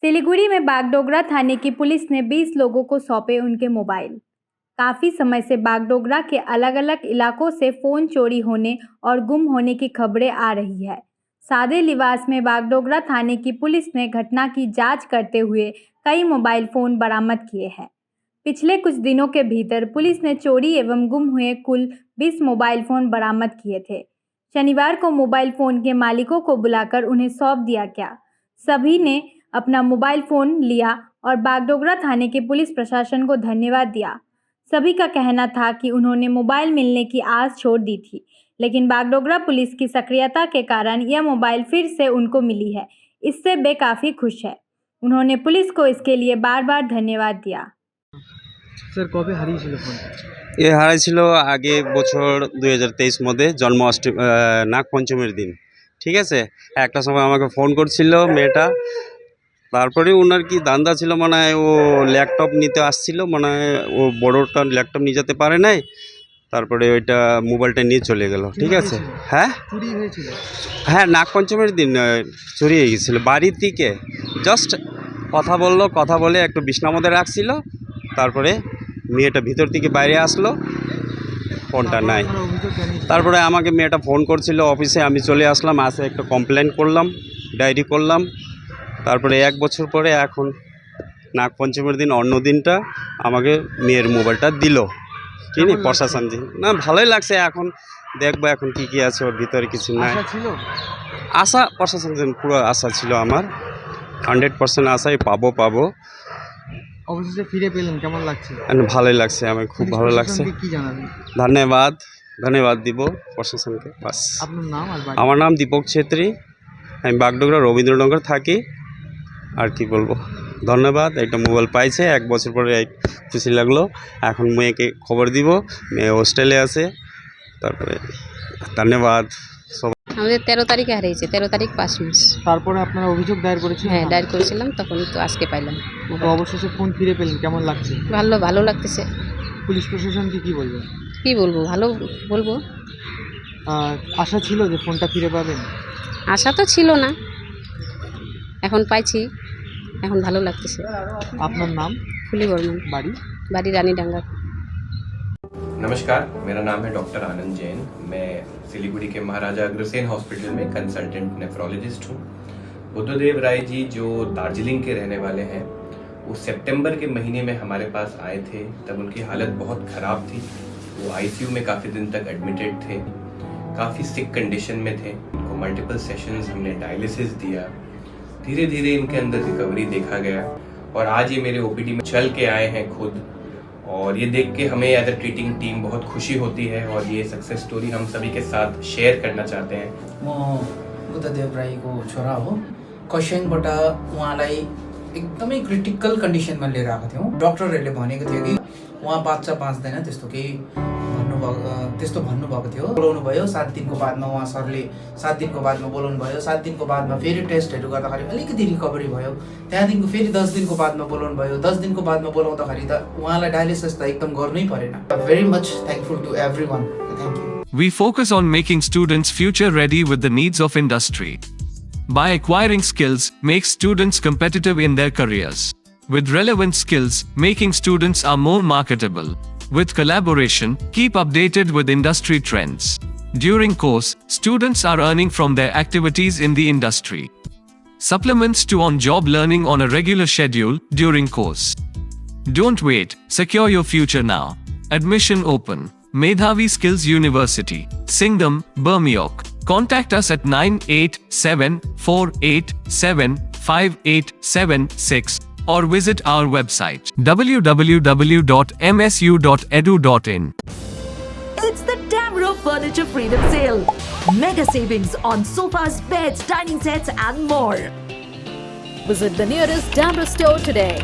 सिलीगुड़ी में बागडोगरा थाने की पुलिस ने 20 लोगों को सौंपे उनके मोबाइल। काफ़ी समय से बागडोगरा के अलग अलग इलाकों से फ़ोन चोरी होने और गुम होने की खबरें आ रही है। सादे लिबास में बागडोगरा थाने की पुलिस ने घटना की जांच करते हुए कई मोबाइल फ़ोन बरामद किए हैं। पिछले कुछ दिनों के भीतर पुलिस ने चोरी एवं गुम हुए कुल 20 मोबाइल फ़ोन बरामद किए थे। शनिवार को मोबाइल फ़ोन के मालिकों को बुलाकर उन्हें सौंप दिया गया। सभी ने अपना मोबाइल फ़ोन लिया और बागडोगरा थाने के पुलिस प्रशासन को धन्यवाद दिया। सभी का कहना था कि उन्होंने मोबाइल मिलने की आस छोड़ दी थी, लेकिन बागडोगरा पुलिस की सक्रियता के कारण यह मोबाइल फिर से उनको मिली है। इससे वे काफ़ी खुश है। उन्होंने पुलिस को इसके लिए बार बार धन्यवाद दिया। স্যার কবে হারিয়েছিল ফোন? এ হারাইছিল আগে বছর 2023 মধ্যে জন্মাষ্টমী নাগপঞ্চমীর দিন। ঠিক আছে, একটা সময় আমাকে ফোন করছিল মেয়েটা। তারপরে ওনার কি ধান্দা ছিল, মানে হয় ও ল্যাপটপ নিতে আসছিল, মানে হয় ও বড়টা ল্যাপটপ নিয়ে যেতে পারে নাই, তারপরে ওইটা মোবাইলটা নিয়ে চলে গেল। ঠিক আছে, হ্যাঁ চুরি হয়েছিল? হ্যাঁ, নাগপঞ্চমীর দিন চুরি হয়ে গেছিলো। বাড়ির থেকে জাস্ট কথা বলে একটু বিছনার মধ্যে রাখছিল, তারপরে মেয়েটা ভিতর থেকে বাইরে আসলো, ফোনটা নাই। তারপরে আমাকে মেয়েটা ফোন করছিল অফিসে, আমি চলে আসলাম, আসে একটা কমপ্লেন করলাম, ডায়েরি করলাম। তারপরে 1 বছর পরে এখন নাগপঞ্চমীর দিন অন্য দিনটা আমাকে মেয়ের মোবাইলটা দিল। চিনি প্রশাসন না, ভালোই লাগছে। এখন দেখবো এখন কী আছে ওর ভিতরে, কিছু নাই। আশা প্রশাসন পুরো আশা ছিল আমার, 100% আশাই পাবো। অবশেষে ফিরে পেলেন, কেমন লাগছে? ভালোই লাগছে, আমার খুব ভালো লাগছে। কি জানাবেন? ধন্যবাদ দিব প্রশাসনকে। বাস। আপনার নাম আর বাড়ি? আমার নাম দীপক ছেত্রী, আমি বাগডোগরা রবীন্দ্রনগর থাকি। আর কি বলবো, ধন্যবাদ। একটা মোবাইল পাইছে 1 বছর পরে, খুশি লাগলো। এখন মেয়েকে খবর দিব, মেয়ে হোস্টেলে আছে। তারপরে ধন্যবাদ। আমাদের 13 তারিখে হারিয়েছে, 13 তারিখ 5 মাস। তারপরে আপনারা অভিযোগ দায়ের করেছিলেন? হ্যাঁ, দায়ের করেছিলাম, তখন তো আজকে পাইলাম। তো অবশেষে ফোন ফিরে পেলেন, কেমন লাগছে? ভালো লাগতেছে। পুলিশ প্রশাসনকে কি বলবেন? কি বলবো, ভালো বলবো। আশা ছিল যে ফোনটা ফিরে পাবেন? আশা তো ছিল না, এখন পাইছি, এখন ভালো লাগতেছে। আপনার নাম? ফুলি বর্মন। বাড়ি রানীডাঙ্গা। नमस्कार, मेरा नाम है डॉक्टर आनंद जैन। मैं सिलीगुड़ी के महाराजा अग्रसेन हॉस्पिटल में कंसल्टेंट नेफ्रोलॉजिस्ट हूँ। बुद्धदेव राय जी जो दार्जिलिंग के रहने वाले हैं, वो सितंबर के महीने में हमारे पास आए थे। तब उनकी हालत बहुत ख़राब थी, वो आईसीयू में काफ़ी दिन तक एडमिटेड थे, काफ़ी सिक कंडीशन में थे। उनको मल्टीपल सेशंस हमने डायलिसिस दिया, धीरे धीरे इनके अंदर रिकवरी देखा गया और आज ये मेरे ओपीडी में चल के आए हैं खुद। और ये देख के हमें एज अ ट्रीटिंग टीम बहुत खुशी होती है और ये सक्सेस स्टोरी हम सभी के साथ शेयर करना चाहते हैं। म बुद्धदेव राईको छोरा हो। खरसाङबाट उहाँलाई एकदमै क्रिटिकल कन्डिसनमा लिएर आएको थियौँ। डक्टरहरूले भनेको थियो कि उहाँ बाँच्दैन, त्यस्तो भन्नुभएको थियो। बोलाउनु भयो 7 दिनको बादमा, उहाँ सरले 7 दिनको बादमा बोलाउनु भयो। 7 दिनको बादमा फेरि टेस्टहरू गर्दाखेरि अलिकति रिकभरी भयो। त्यहाँदेखिको फेरि 10 दिनको बादमा बोलाउनु भयो। 10 दिनको बादमा बोलाउँदाखेरि त उहाँलाई डायलिसिस त एकदम गर्नै परेन। Very much thankful to everyone. Thank you. We focus on making students future ready with the needs of industry. By acquiring skills, make students competitive in their careers. With relevant skills, making students are more marketable. With collaboration, keep updated with industry trends. During course, students are earning from their activities in the industry. Supplements to on-job learning on a regular schedule during course. Don't wait, secure your future now. Admission open. Medhavi Skills University, Singham, Burmioc. Contact us at 9874875876 or visit our website www.msu.edu.in. It's the Damro Furniture Freedom Sale. Mega savings on sofas, beds, dining sets and more. Visit the nearest Damro store today.